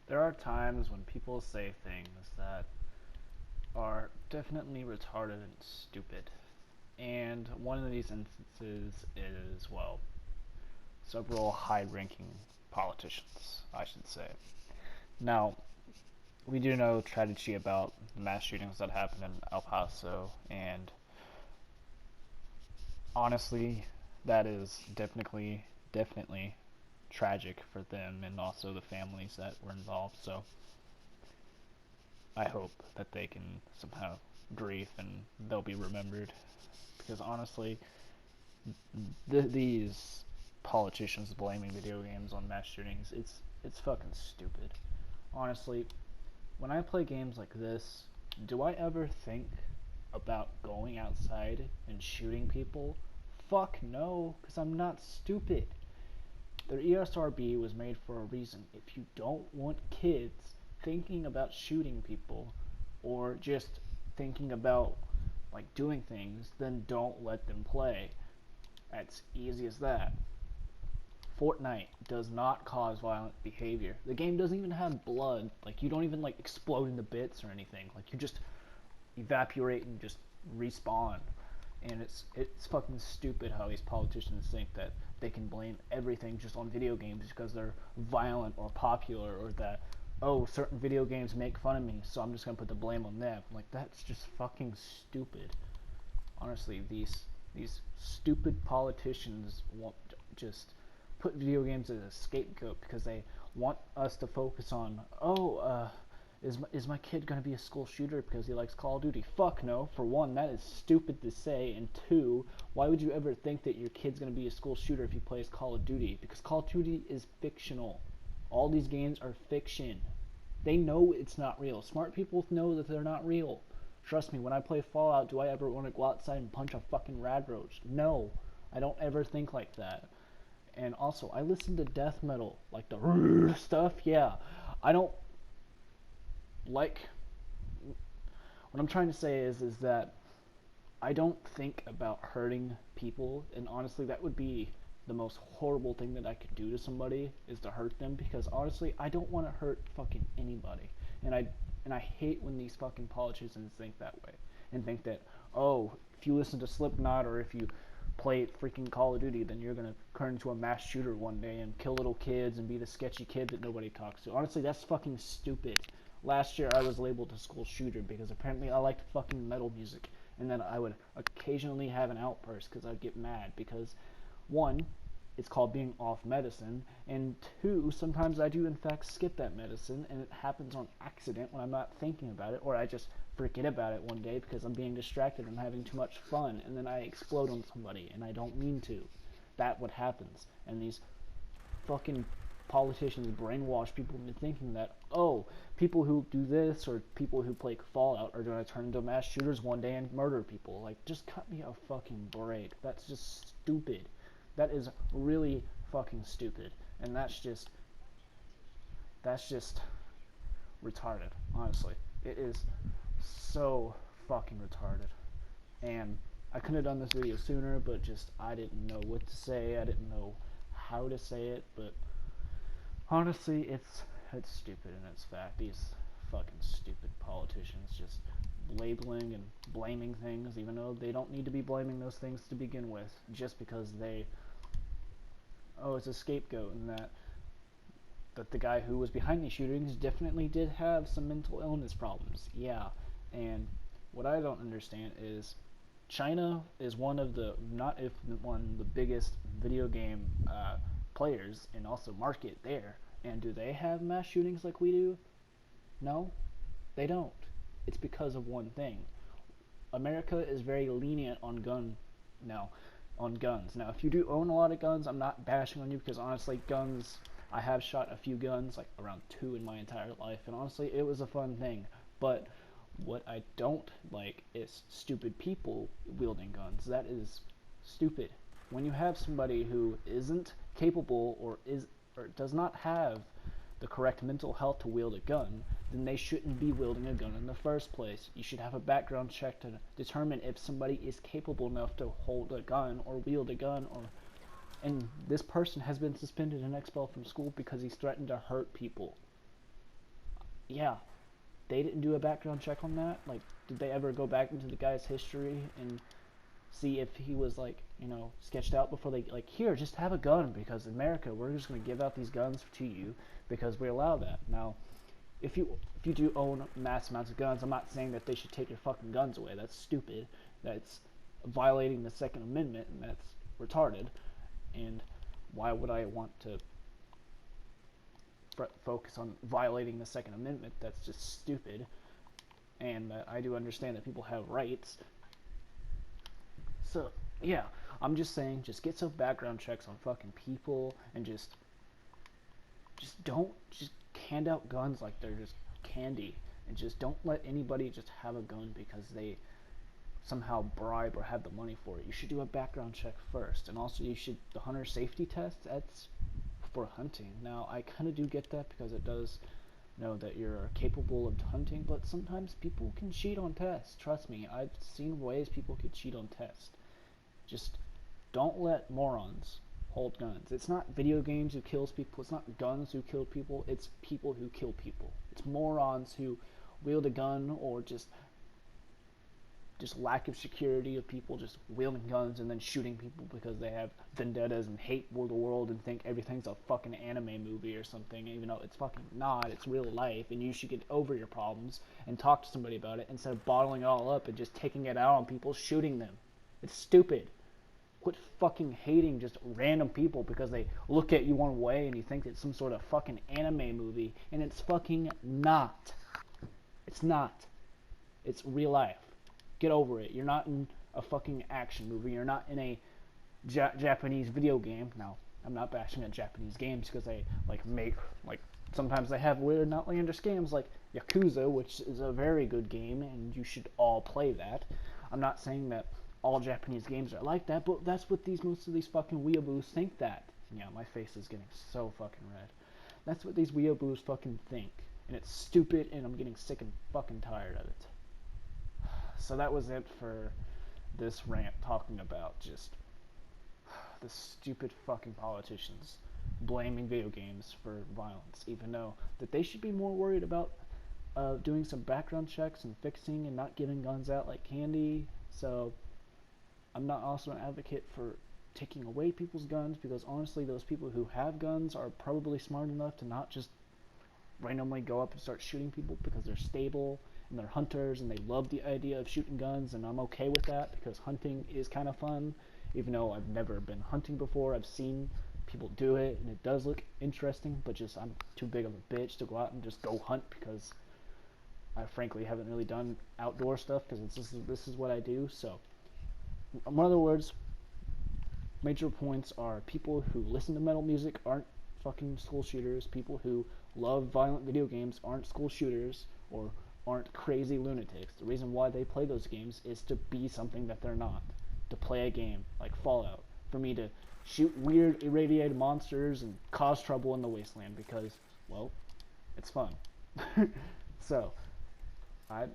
There are times when people say things that are definitely retarded and stupid. And one of these instances is, well, several high ranking politicians, I should say. Now, we do know tragedy about mass shootings that happened in El Paso, and honestly, that is definitely tragic for them and also the families that were involved. So I hope that they can somehow grieve and they'll be remembered. Because honestly, these politicians blaming video games on mass shootings, it's fucking stupid. Honestly, when I play games like this, do I ever think about going outside and shooting people? Fuck no, because I'm not stupid. The ESRB was made for a reason. If you don't want kids thinking about shooting people or just thinking about like doing things, then don't let them play. It's easy as that. Fortnite does not cause violent behavior. The game doesn't even have blood. Like you don't even like explode into bits or anything. Like you just evaporate and just respawn. And it's fucking stupid how these politicians think that they can blame everything just on video games because they're violent or popular, or that certain video games make fun of me, so I'm just gonna put the blame on them. Like that's just fucking stupid. Honestly, these stupid politicians want just put video games as a scapegoat because they want us to focus on is my kid going to be a school shooter because he likes Call of Duty? Fuck no. For one, that is stupid to say, and two, why would you ever think that your kid's going to be a school shooter if he plays Call of Duty? Because Call of Duty is fictional. All these games are fiction. They know it's not real. Smart people know that they're not real. Trust me, when I play Fallout, do I ever want to go outside and punch a fucking radroach? No. I don't ever think like that. And also, I listen to death metal, like the stuff, yeah. I don't like what I'm trying to say is that I don't think about hurting people, and honestly, that would be the most horrible thing that I could do to somebody is to hurt them, because honestly, I don't want to hurt fucking anybody, and I hate when these fucking politicians think that way and think that if you listen to Slipknot or if you play freaking Call of Duty, then you're gonna turn into a mass shooter one day and kill little kids and be the sketchy kid that nobody talks to. Honestly, that's fucking stupid. Last year I was labeled a school shooter because apparently I liked fucking metal music, and then I would occasionally have an outburst because I'd get mad because one, it's called being off medicine, and two, sometimes I do in fact skip that medicine and it happens on accident when I'm not thinking about it, or I just forget about it one day because I'm being distracted and having too much fun, and then I explode on somebody and I don't mean to. That's what happens, and these fucking politicians brainwash people into thinking that people who do this or people who play Fallout are going to turn into mass shooters one day and murder people. Like, just cut me a fucking break. That's just stupid. That is really fucking stupid, and that's just retarded. Honestly, it is so fucking retarded, and I could have done this video sooner, but just I didn't know what to say. I didn't know how to say it, but honestly, it's stupid and it's fact. These fucking stupid politicians just labeling and blaming things, even though they don't need to be blaming those things to begin with, just because it's a scapegoat, and that the guy who was behind these shootings definitely did have some mental illness problems. Yeah, and what I don't understand is China is one of the, not if one the biggest video game players and also market there. And do they have mass shootings like we do? No, they don't. It's because of one thing. America is very lenient on now guns. Now, if you do own a lot of guns, I'm not bashing on you because honestly, guns. I have shot a few guns, like around 2 in my entire life, and honestly, it was a fun thing. But what I don't like is stupid people wielding guns. That is stupid. When you have somebody who isn't capable or does not have the correct mental health to wield a gun, then they shouldn't be wielding a gun in the first place. You should have a background check to determine if somebody is capable enough to hold a gun or wield a gun, and this person has been suspended and expelled from school because he's threatened to hurt people. yeah, they didn't do a background check on that. Like, did they ever go back into the guy's history and see if he was like, sketched out before they like, here, just have a gun because in America we're just going to give out these guns to you because we allow that. Now, if you do own mass amounts of guns, I'm not saying that they should take your fucking guns away. That's stupid. That's violating the Second Amendment, and that's retarded. And why would I want to focus on violating the Second Amendment? That's just stupid. And I do understand that people have rights. So, yeah, I'm just saying, just get some background checks on fucking people, and just don't just hand out guns like they're just candy, and just don't let anybody just have a gun because they somehow bribe or have the money for it. You should do a background check first, and also the hunter safety test, that's for hunting. Now, I kind of do get that because it does know that you're capable of hunting, but sometimes people can cheat on tests. Trust me, I've seen ways people could cheat on tests. Just don't let morons hold guns. It's not video games who kills people, it's not guns who kill people, it's people who kill people. It's morons who wield a gun, or just lack of security of people just wielding guns and then shooting people because they have vendettas and hate the world and think everything's a fucking anime movie or something, even though it's fucking not. It's real life, and you should get over your problems and talk to somebody about it instead of bottling it all up and just taking it out on people, shooting them. It's stupid. Quit fucking hating just random people because they look at you one way and you think it's some sort of fucking anime movie, and it's fucking not. It's not. It's real life. Get over it. You're not in a fucking action movie. You're not in a Japanese video game. Now, I'm not bashing at Japanese games because they sometimes they have weird, outlandish games like Yakuza, which is a very good game, and you should all play that. I'm not saying that all Japanese games are like that, but that's what most of these fucking weeaboos think that. Yeah, my face is getting so fucking red. That's what these weeaboos fucking think, and it's stupid, and I'm getting sick and fucking tired of it. So that was it for this rant, talking about just the stupid fucking politicians blaming video games for violence, even though that they should be more worried about doing some background checks and fixing and not giving guns out like candy. So I'm not also an advocate for taking away people's guns, because honestly those people who have guns are probably smart enough to not just randomly go up and start shooting people because they're stable and they're hunters and they love the idea of shooting guns, and I'm okay with that because hunting is kind of fun. Even though I've never been hunting before, I've seen people do it and it does look interesting, but just I'm too big of a bitch to go out and just go hunt because I frankly haven't really done outdoor stuff because this is what I do. So in other words, major points are people who listen to metal music aren't fucking school shooters. People who love violent video games aren't school shooters or aren't crazy lunatics. The reason why they play those games is to be something that they're not. To play a game like Fallout. For me to shoot weird irradiated monsters and cause trouble in the wasteland because, well, it's fun. So, that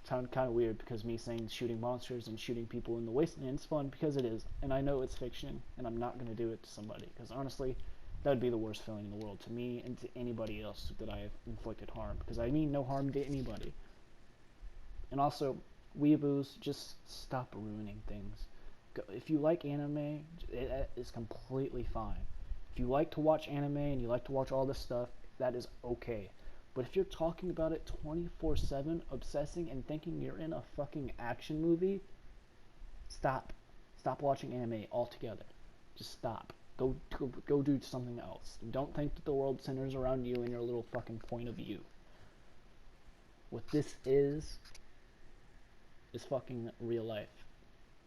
sounded kind of weird because me saying shooting monsters and shooting people in the wasteland is fun because it is. And I know it's fiction, and I'm not going to do it to somebody because honestly, that would be the worst feeling in the world to me and to anybody else that I have inflicted harm, because I mean no harm to anybody. And also, weeaboos, just stop ruining things. If you like anime, it is completely fine. If you like to watch anime and you like to watch all this stuff, that is okay. But if you're talking about it 24/7, obsessing and thinking you're in a fucking action movie, stop. Stop watching anime altogether. Just stop. Go do something else. Don't think that the world centers around you and your little fucking point of view. What this is fucking real life.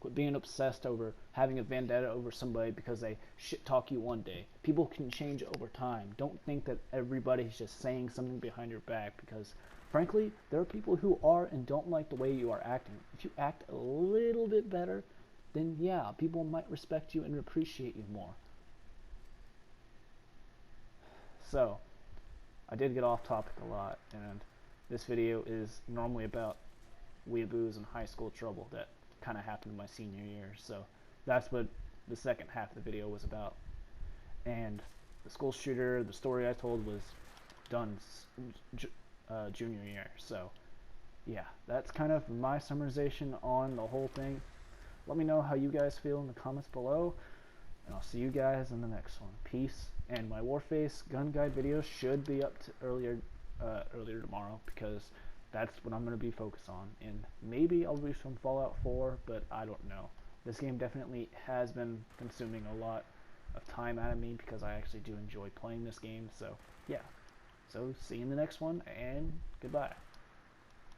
Quit being obsessed over having a vendetta over somebody because they shit talk you one day. People can change over time. Don't think that everybody's just saying something behind your back, because frankly, there are people who are and don't like the way you are acting. If you act a little bit better, then yeah, people might respect you and appreciate you more. So, I did get off topic a lot, and this video is normally about weeaboos and high school trouble that kind of happened in my senior year. So that's what the second half of the video was about. And the school shooter, the story I told was done junior year. So yeah, that's kind of my summarization on the whole thing. Let me know how you guys feel in the comments below, and I'll see you guys in the next one. Peace. And my Warface gun guide video should be up to earlier tomorrow, because that's what I'm going to be focused on. And maybe I'll do some Fallout 4, but I don't know. This game definitely has been consuming a lot of time out of me, because I actually do enjoy playing this game. So yeah, so see you in the next one, and goodbye.